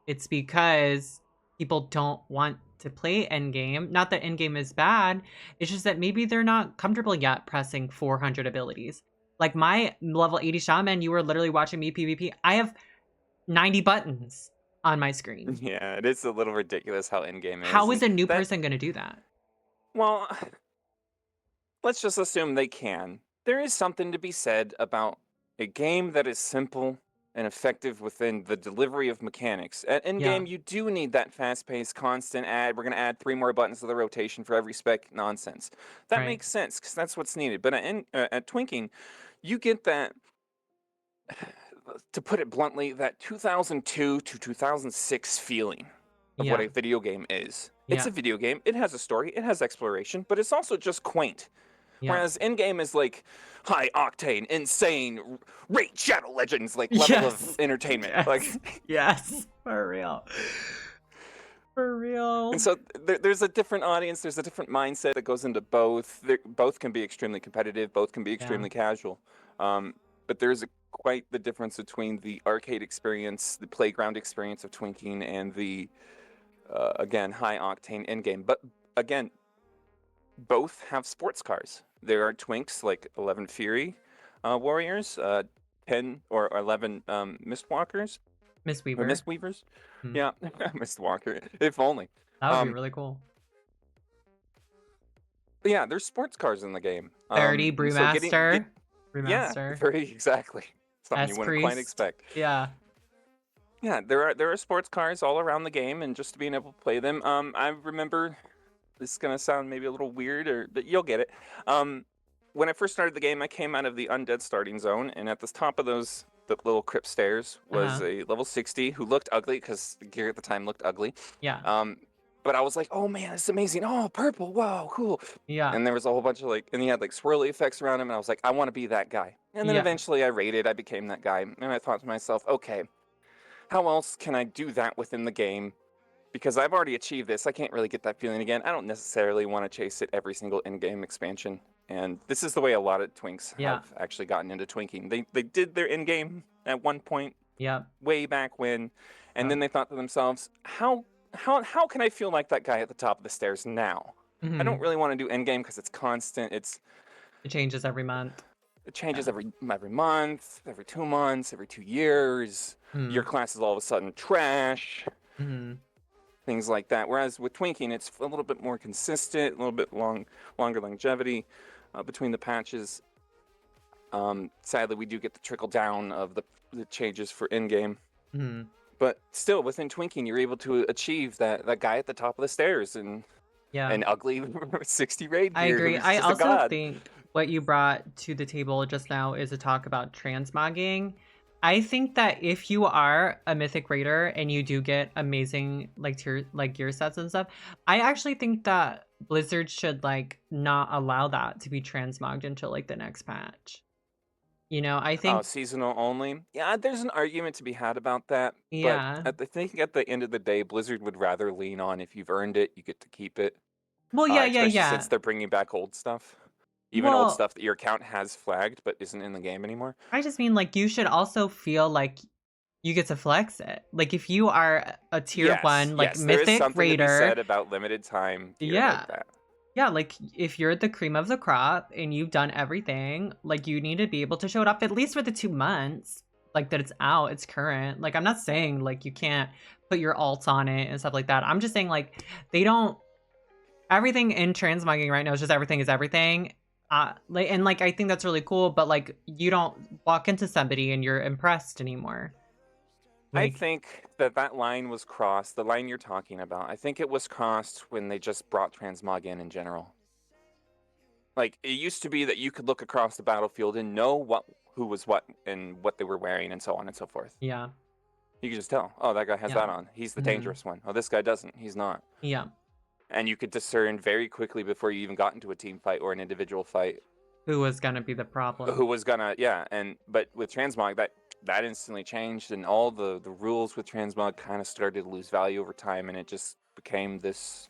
A: It's because people don't want to play endgame. Not that endgame is bad. It's just that maybe they're not comfortable yet pressing 400 abilities. Like my level 80 shaman, you were literally watching me PvP. I have 90 buttons on my screen.
B: yeah. It is a little ridiculous how in-game is,
A: How
B: and
A: is a new
B: that
A: person going to do that?
B: well, let's just assume they can. There is something to be said about a game that is simple and effective within the delivery of mechanics. At
A: Yeah,
B: in-game, you do need that fast-paced, constant add. We're going to add 3 more buttons to the rotation for every spec nonsense. That
A: right.
B: makes sense because that's what's needed. But at Twinking, you get that, to put it bluntly, that 2002 to 2006 feeling of what
A: Yeah,
B: a video game is. It's
A: yeah,
B: a video game. It has a story. It has exploration, but it's also just quaint.
A: yeah.
B: Whereas in-game is like high octane, insane, raid Shadow Legends like level of
A: Yes.
B: entertainment.
A: Yes.
B: Like,
A: Yes. For real. For
B: and
A: real.
B: so there's a different audience. There's a different mindset that goes into both. Both can be extremely competitive. Both can be
A: Yeah.
B: extremely casual. But there's quite the difference between the arcade experience, the playground experience of Twinking, and the again high octane in-game. But again, both have sports cars. There are Twinks like 11 Fury Warriors, 10 or 11 Mistwalkers
A: Miss
B: or
A: Weaver.
B: Mistweavers.
A: Hmm.
B: Yeah, Mistwalker, if only.
A: That would be
B: Um,
A: really cool.
B: but yeah, there's sports cars in the game.
A: 30
B: And so
A: Brewmaster.
B: yeah,
A: Brewmaster.
B: very exactly. Something you
A: S
B: wouldn't quite
A: Priest.
B: expect.
A: Yeah.
B: Yeah, there are sports cars all around the game, and just being able to play them. I remember this is gonna sound maybe a little weird, but you'll get it. When I first started the game, I came out of the undead starting zone, and at the top of the little crypt stairs was
A: Uh-huh.
B: a level 60 who looked ugly because the gear at the time looked ugly.
A: Yeah.
B: But I was like, oh man, this is amazing. Oh, purple, wow, cool.
A: Yeah.
B: And there was a whole bunch of and he had like swirly effects around him, and I was like, I want to be that guy. And then
A: Yeah.
B: eventually I raided, I became that guy, and I thought to myself, okay, how else can I do that within the game? Because I've already achieved this, I can't really get that feeling again. I don't necessarily want to chase it every single in-game expansion. And this is the way a lot of Twinks
A: Yeah.
B: have actually gotten into Twinking. They did their in-game at one point,
A: Yeah.
B: way back when, and
A: Yeah.
B: then they thought to themselves, how can I feel like that guy at the top of the stairs now? I
A: Hmm.
B: don't really want to do in-game because it's constant.
A: It changes every month.
B: It changes
A: Yeah.
B: every month, every 2 months, every 2 years. Your
A: Mm.
B: class is all of a sudden trash.
A: Mhm.
B: Things like that. Whereas with Twinking, it's a little bit more consistent, a little bit longer longevity between the patches. Sadly, we do get the trickle down of the changes for in-game.
A: Mhm.
B: But still, within Twinking, you're able to achieve that guy at the top of the stairs and
A: Yeah.
B: an ugly 60 raid
A: I
B: gear
A: agree.
B: who's
A: I
B: just a
A: also
B: god.
A: think what you brought to the table just now is a talk about transmogging. I think that if you are a mythic raider and you do get amazing like tier like gear sets and stuff, I actually think that Blizzard should like not allow that to be transmogged until like the next patch. You know, I
B: Oh,
A: think
B: seasonal only? Yeah, there's an argument to be had about that. But
A: yeah.
B: I think at the end of the day, Blizzard would rather lean on if you've earned it, you get to keep it.
A: Well, yeah, yeah,
B: Especially since
A: yeah.
B: they're bringing back old stuff. Even old
A: Well,
B: stuff that your account has flagged but isn't in the game anymore.
A: I just mean like you should also feel like you get to flex it. Like if you are a tier
B: Yes,
A: 1 like
B: yes, there is
A: mythic
B: something to be
A: raider,
B: said about limited time gear
A: yeah.
B: like that.
A: Yeah, like if you're the cream of the crop and you've done everything, like you need to be able to show it off at least for the 2 months. Like that it's out, it's current. Like I'm not saying like you can't put your alts on it and stuff like that. I'm just saying like they don't everything in transmogging right now is just everything is everything. Like and like I think that's really cool, but like you don't walk into somebody and you're impressed anymore.
B: I
A: Like
B: think that line was crossed, the line you're talking about. I think it was crossed when they just brought transmog in general. Like it used to be that you could look across the battlefield and know who was what and what they were wearing and so on and so forth.
A: yeah.
B: You could just tell, oh, that guy has
A: Yeah.
B: that on. He's the
A: Mhm.
B: dangerous one. Oh, this guy doesn't. He's not.
A: Yeah.
B: And you could discern very quickly before you even got into a team fight or an individual fight
A: Who was gonna be the problem?
B: who was gonna, yeah. But with transmog, that instantly changed, and all the rules with transmog kind of started to lose value over time, and it just became this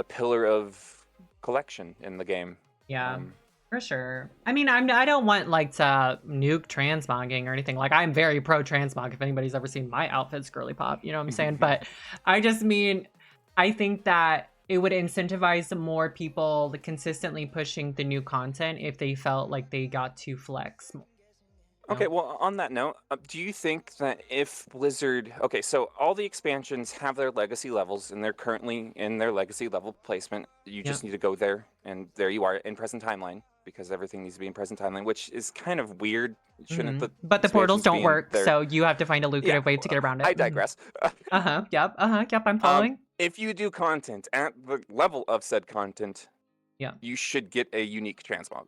B: pillar of collection in the game.
A: Yeah. For sure. I mean, I don't want like to nuke transmogging or anything. Like I'm very pro transmog if anybody's ever seen my outfits girly pop, you know what I'm saying? But I just mean I think that it would incentivize more people consistently pushing the new content if they felt like they got to flex more.
B: Okay, well, on that note, do you think that if Blizzard... Okay, so all the expansions have their legacy levels, and they're currently in their legacy level placement. You just need to go there, and there you are in present timeline, because everything needs to be in present timeline, which is kind of weird. Shouldn't the
A: But the portals
B: expansions be
A: don't
B: in
A: work,
B: there?
A: so you have to find a lucrative way to get around it.
B: I digress.
A: Yep, I'm following.
B: If you do content at the level of said content,
A: Yeah.
B: you should get a unique transmog.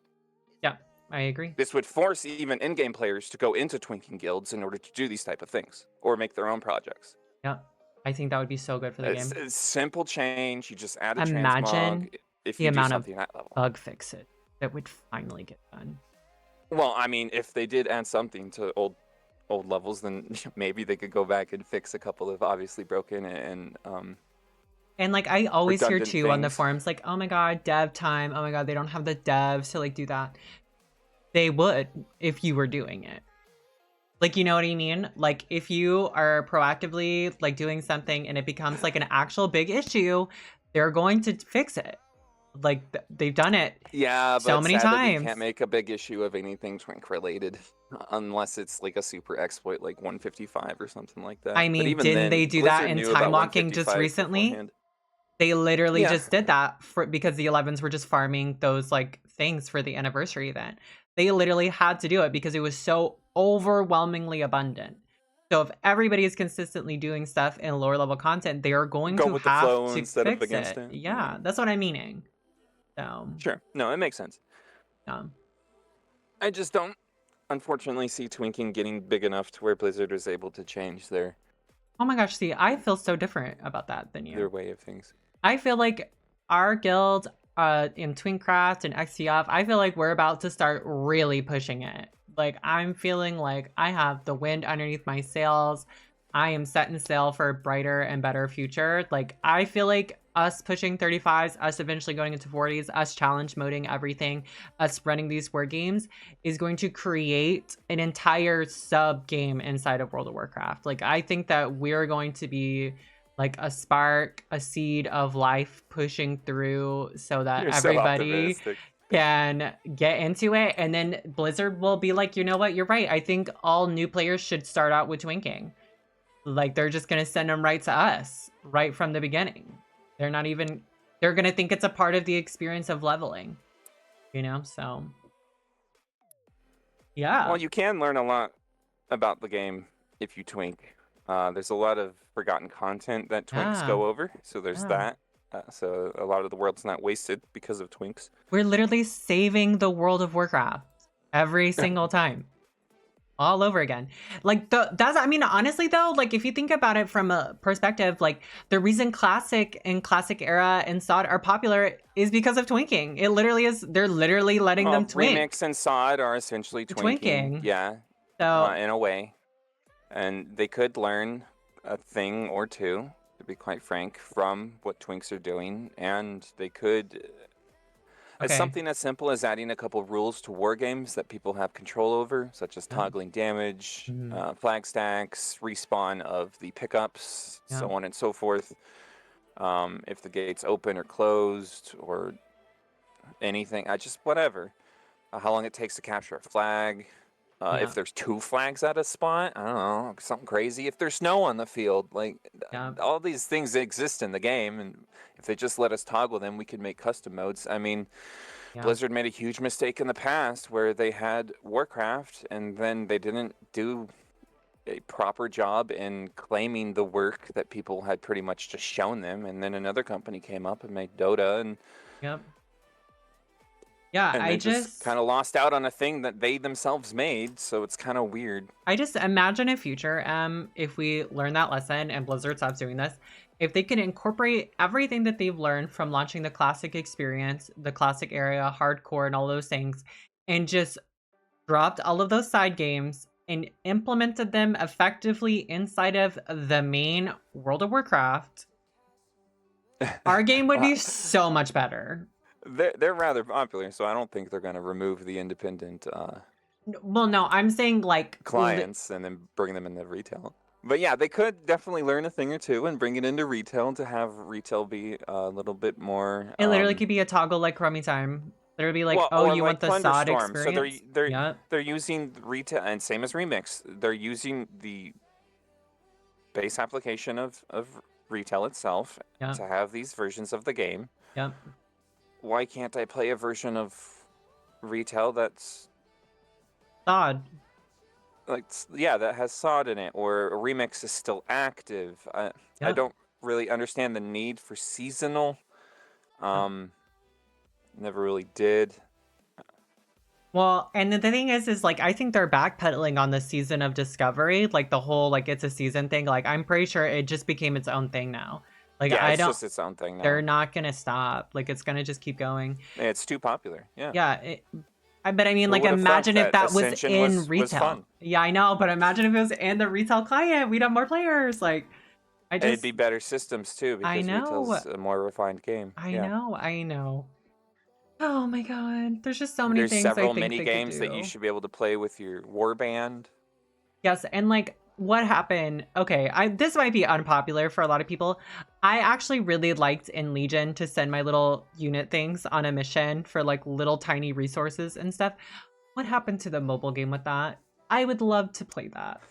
A: Yeah, I agree.
B: This would force even in-game players to go into Twinking guilds in order to do these type of things, or make their own projects.
A: Yeah, I think that would be so good for the
B: It's
A: game.
B: a simple change. You just add a
A: Imagine
B: transmog if
A: the
B: you do
A: amount of
B: something at that level.
A: bug fix it that would finally get done.
B: Well, I mean, if they did add something to old levels, then maybe they could go back and fix a couple of obviously broken
A: And like I always hear
B: redundant
A: too on the
B: things.
A: forums, like, oh my god, dev time. Oh my god, they don't have the devs to like do that. They would if you were doing it. Like, you know what I mean? Like if you are proactively like doing something and it becomes like an actual big issue, they're going to fix it. Like they've done it
B: Yeah,
A: so
B: but
A: many
B: sadly,
A: times.
B: we can't make a big issue of anything Twink related unless it's like a super exploit like 155 or something like that.
A: I
B: But
A: mean,
B: even
A: didn't
B: then,
A: they do
B: Blizzard
A: that in
B: knew about
A: time walking just
B: 155
A: recently?
B: beforehand.
A: They literally
B: Yeah.
A: just did that because the 11s were just farming those like things for the anniversary event. They literally had to do it because it was so overwhelmingly abundant. So if everybody is consistently doing stuff in lower level content, they are going
B: Go
A: to
B: with the
A: have
B: flow
A: to
B: instead of
A: fix
B: against
A: it.
B: it.
A: Yeah, that's what I'm meaning. So
B: Sure. No, it makes sense. I just don't, unfortunately, see Twinking getting big enough to where Blizzard is able to change their
A: oh my gosh, see, I feel so different about that than you.
B: way of things.
A: I feel like our guild in Twincraft and XTF, I feel like we're about to start really pushing it. Like I'm feeling like I have the wind underneath my sails. I am setting sail for a brighter and better future. Like I feel like us pushing 35s, us eventually going into 40s, us challenge moding everything, us running these war games is going to create an entire sub game inside of World of Warcraft. Like I think that we're going to be like a spark, a seed of life pushing through so that
B: You're so
A: everybody
B: optimistic.
A: can get into it, and then Blizzard will be like, you know what, you're right. I think all new players should start out with Twinking. Like, they're just gonna send them right to us right from the beginning. They're not even, they're gonna think it's a part of the experience of leveling, you know? So, yeah.
B: Well, you can learn a lot about the game if you twink. There's a lot of forgotten content that twinks
A: Yeah.
B: go over, so there's
A: Yeah.
B: that. So a lot of the world's not wasted because of twinks.
A: We're literally saving the World of Warcraft every single time. All over again. Like, that's, I mean, honestly though, like, if you think about it from a perspective, like, the reason Classic and Classic Era and SOD are popular is because of twinking. It literally is, they're literally letting them twink.
B: Remix and SOD are essentially twinking. Yeah,
A: So,
B: in a way. And they could learn a thing or two, to be quite frank, from what twinks are doing. And they could... It's
A: okay.
B: something as simple as adding a couple rules to war games that people have control over, such as
A: Yeah.
B: toggling damage,
A: Mhm.
B: flag stacks, respawn of the pickups,
A: Yeah.
B: so on and so forth. If the gate's open or closed or anything, just whatever. How long it takes to capture a flag.
A: Yeah.
B: If there's 2 flags at a spot, I don't know, something crazy. If there's snow on the field, like
A: Yeah.
B: all these things exist in the game, and if they just let us toggle them, we could make custom modes. I mean,
A: Yeah.
B: Blizzard made a huge mistake in the past where they had Warcraft and then they didn't do a proper job in claiming the work that people had pretty much just shown them, and then another company came up and made Dota, and
A: Yep. Yeah,
B: and
A: I
B: then
A: just
B: kind of lost out on a thing that they themselves made, so it's kind of weird.
A: imagine a future, if we learn that lesson and Blizzard stops doing this, if they can incorporate everything that they've learned from launching the Classic experience, the Classic area, hardcore, and all those things, and just dropped all of those side games and implemented them effectively inside of the main World of Warcraft, our game would be so much better.
B: They're rather popular, so I don't think they're going to remove the independent
A: Well, no, I'm saying like
B: clients and then bring them into retail. But yeah, they could definitely learn a thing or two and bring it into retail to have retail be a little bit more.
A: It literally could be a toggle like Crummy Time. There would be like,
B: Well,
A: oh,
B: or
A: you
B: like
A: want the SOD
B: Plunderstorm. So
A: experience?
B: they're using retail, and same as Remix. They're using the base application of retail itself to have these versions of the game.
A: Yep.
B: Why can't I play a version of retail that's
A: SOD?
B: like, yeah, that has SOD in it, or a Remix is still active. I don't really understand the need for seasonal. Never really did.
A: Well, and the thing is like, I think they're backpedaling on the season of Discovery, like the whole, like, it's a season thing. Like, I'm pretty sure it just became its own thing now. Like,
B: yeah, it's just its own thing now.
A: They're not gonna stop. Like, it's gonna just keep going.
B: It's too popular. Yeah.
A: Yeah. But I mean, like, imagine if that was in retail.
B: Was fun.
A: Yeah, I know. But imagine if it was in the retail client. We'd have more players. Like,
B: it'd be better systems too, because
A: I know.
B: retail's a more refined game.
A: I know. Oh my god, there's just so many
B: There's
A: things.
B: several
A: I think
B: mini
A: they
B: games
A: could
B: that you
A: do.
B: should be able to play with your warband.
A: Yes, and like, what happened? Okay, this might be unpopular for a lot of people. I actually really liked in Legion to send my little unit things on a mission for like little tiny resources and stuff. What happened to the mobile game with that? I would love to play that.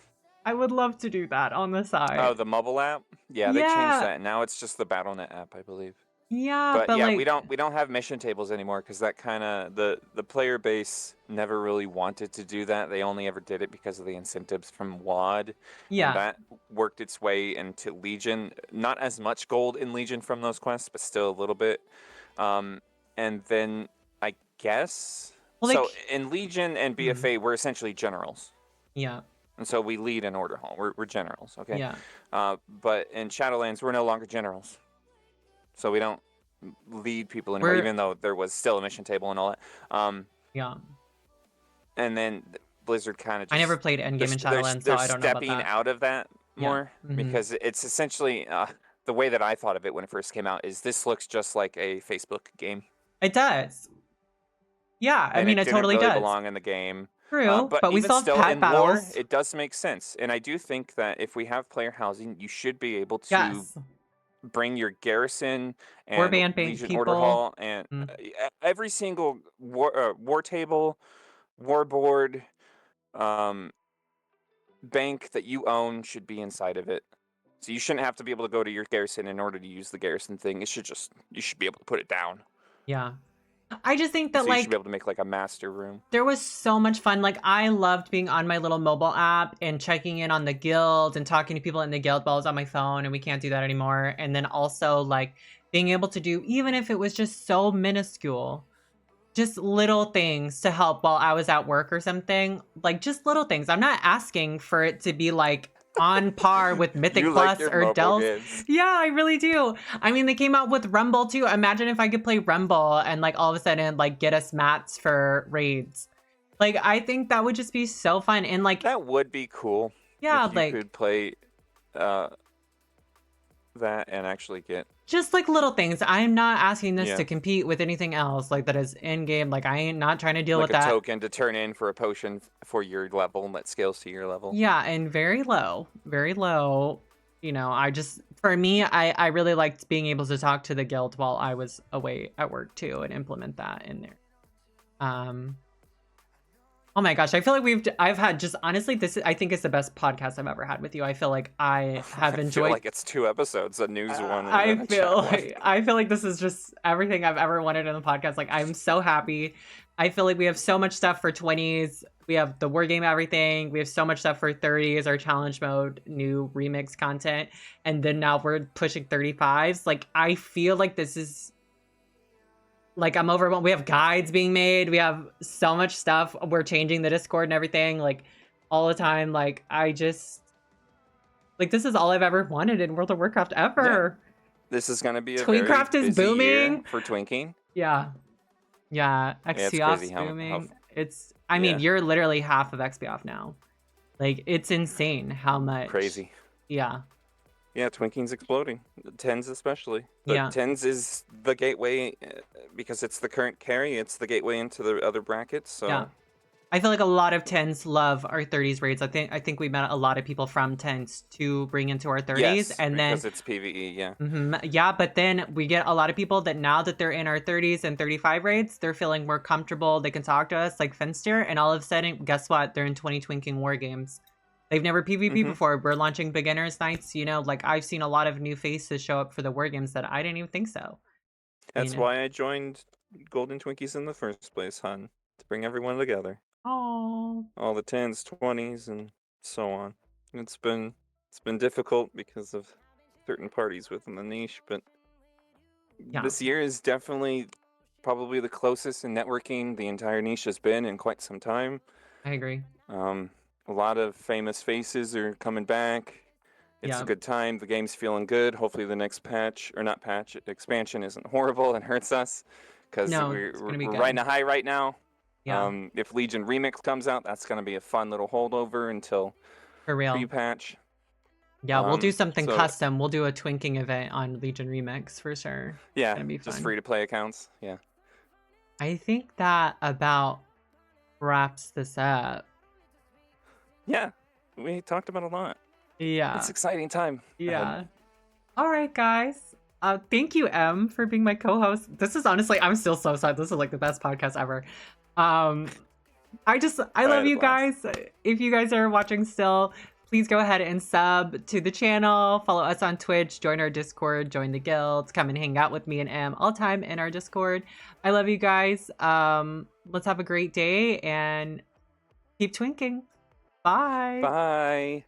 A: I would love to do that on the side.
B: Oh, the mobile app? Yeah, they changed that. Now it's just the Battle.net app, I believe.
A: Yeah,
B: but yeah,
A: like,
B: we don't have mission tables anymore because that kind of the player base never really wanted to do that. They only ever did it because of the incentives from WoD.
A: Yeah,
B: and that worked its way into Legion. Not as much gold in Legion from those quests, but still a little bit. And then I guess so in Legion and BFA we're essentially generals.
A: Yeah.
B: And so we lead in Order Hall. We're generals, okay?
A: Yeah.
B: But in Shadowlands, we're no longer generals. So we don't lead people anymore, even though there was still a mission table and all that.
A: Yeah.
B: And then Blizzard kind of just...
A: I never played endgame in Shadowlands, so I don't know about that.
B: They're stepping out of that more, because it's essentially... the way that I thought of it when it first came out is this looks just like a Facebook game.
A: It does. Yeah, I mean, it totally
B: really
A: does.
B: belong in the game.
A: True, but we still have pet
B: in lore,
A: battles.
B: it does make sense. And I do think that if we have player housing, you should be able to bring your garrison and
A: Warband bank
B: Legion Order
A: people.
B: Hall and
A: Mm.
B: every single war table, war board, bank that you own should be inside of it. So you shouldn't have to be able to go to your garrison in order to use the garrison thing. You should be able to put it down.
A: Yeah. I just think that
B: So you should be
A: like
B: able to make like a master room.
A: there was so much fun. Like I loved being on my little mobile app and checking in on the guild and talking to people in the guild while I was on my phone, and we can't do that anymore. And then also like being able to do, even if it was just so minuscule, just little things to help while I was at work or something. Like just little things. I'm not asking for it to be like on par with Mythic
B: You like
A: Plus
B: your
A: or
B: mobile
A: Dells.
B: games.
A: Yeah, I really do. I mean, they came out with Rumble too. Imagine if I could play Rumble and like all of a sudden like get us mats for raids. Like I think that would just be so fun. And like
B: That would be cool.
A: yeah,
B: If you
A: like
B: could play that and actually get
A: just like little things. I'm not asking this
B: Yeah.
A: to compete with anything else like that is in game. Like I ain't not trying to deal
B: like
A: with
B: a
A: that.
B: token to turn in for a potion for your level that scales to your level.
A: Yeah, and very low, very low. You know, I just, for me, I really liked being able to talk to the guild while I was away at work too and implement that in there. Oh my gosh, I feel like I've had just, honestly, I think it's the best podcast I've ever had with you. I feel like I have
B: I
A: enjoyed.
B: feel like it's 2 episodes, a news one and then a chat one.
A: I feel like this is just everything I've ever wanted in the podcast. Like I'm so happy. I feel like we have so much stuff for 20s. We have the war game everything. We have so much stuff for 30s, our challenge mode, new remix content, and then now we're pushing 35s. Like I feel like this is like I'm overwhelmed. We have guides being made. We have so much stuff. We're changing the Discord and everything like all the time. Like I just like this is all I've ever wanted in World of Warcraft ever.
B: Yeah. This is going to be a
A: Twincraft
B: very
A: is
B: busy year
A: booming
B: for Twinkie.
A: Yeah. Yeah.
B: it's
A: XPOF's
B: crazy how
A: booming. I mean, you're literally half of XPOF now. Like, it's insane how much.
B: Crazy.
A: Yeah.
B: Yeah, Twinkie's exploding. 10s especially. But
A: Yeah.
B: 10s is the gateway because it's the current carry. It's the gateway into the other brackets. So
A: Yeah. I feel like a lot of 10s love our 30s raids. I think we met a lot of people from 10s to bring into our 30s.
B: yes,
A: And then
B: because it's PvE, yeah.
A: Yeah, but then we get a lot of people that now that they're in our 30s and 35 raids, they're feeling more comfortable. They can talk to us like Finster, and all of a sudden, guess what? They're in 20 Twinking war games. They've never PvP before. We're launching beginners nights. You know, like I've seen a lot of new faces show up for the war games that I didn't even think so.
B: That's why I joined Golden Twinkies in the first place, hon. To bring everyone together.
A: Oh.
B: All the 10s, 20s, and so on. It's been difficult because of certain parties within the niche, but this year is definitely probably the closest in networking the entire niche has been in quite some time.
A: I agree.
B: A lot of famous faces are coming back. It's a good time. The game's feeling good. Hopefully the next expansion isn't horrible and hurts us because we're riding a high right now.
A: Yeah.
B: If Legion Remix comes out, that's going to be a fun little holdover until
A: for real
B: pre-patch.
A: Yeah, we'll do something custom. We'll do a Twinking event on Legion Remix for sure.
B: Yeah,
A: it's gonna be fun.
B: Just free-to-play accounts. Yeah.
A: I think that about wraps this up.
B: Yeah, we talked about a lot.
A: Yeah.
B: It's exciting time.
A: Yeah. All right, guys. Thank you, Em, for being my co-host. This is honestly, I'm still so sad. This is like the best podcast ever. I love you guys. If you guys are watching still, please go ahead and sub to the channel, follow us on Twitch, join our Discord, join the guilds, come and hang out with me and Em all time in our Discord. I love you guys. Let's have a great day and keep twinking. Bye.
B: Bye.